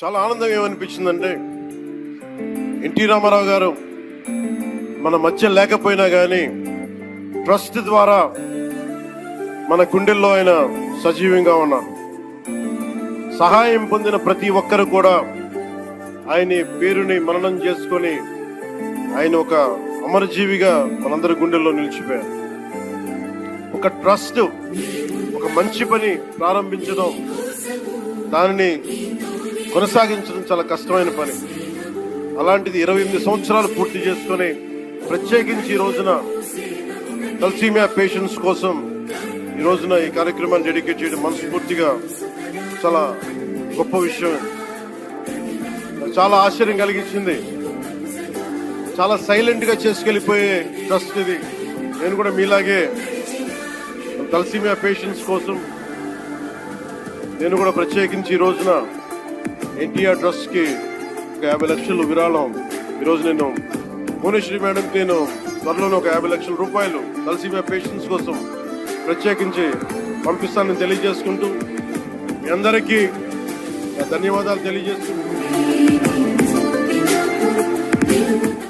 చాలా ఆనందం ఏమనిపించిందంటే ఎన్టీ రామారావు గారు మన మధ్య లేకపోయినా కానీ ట్రస్ట్ ద్వారా మన గుండెల్లో ఆయన సజీవంగా ఉన్నారు. సహాయం పొందిన ప్రతి ఒక్కరు కూడా ఆయన పేరుని మననం చేసుకొని ఆయన ఒక అమరజీవిగా మనందరి గుండెల్లో నిలిచిపోయారు. ఒక ట్రస్ట్, ఒక మంచి పని ప్రారంభించడం, దానిని కొనసాగించడం చాలా కష్టమైన పని. అలాంటిది 28 సంవత్సరాలు పూర్తి చేసుకొని ప్రత్యేకించి ఈ రోజున తలసీమియా పేషెంట్స్ కోసం ఈ రోజున ఈ కార్యక్రమాన్ని డెడికేట్ చేయడం మనస్ఫూర్తిగా చాలా గొప్ప విషయం. చాలా ఆశ్చర్యం కలిగించింది. చాలా సైలెంట్ గా చేసుకెళ్ళిపోయే ట్రస్ట్ ఇది. నేను కూడా మీలాగే తలసీమియా పేషెంట్స్ కోసం నేను కూడా ప్రత్యేకించి ఈ రోజున ఎన్టీఆర్ ట్రస్ట్ కి ఒక 50 లక్షలు విరాళం ఈరోజు నేను భువనేశ్వరి మేడంకి నేను త్వరలోనే ఒక 50 లక్షల రూపాయలు తలసీమియా పేషెంట్స్ కోసం ప్రత్యేకించి పంపిస్తానని తెలియజేసుకుంటూ మీ అందరికీ ధన్యవాదాలు తెలియజేస్తూ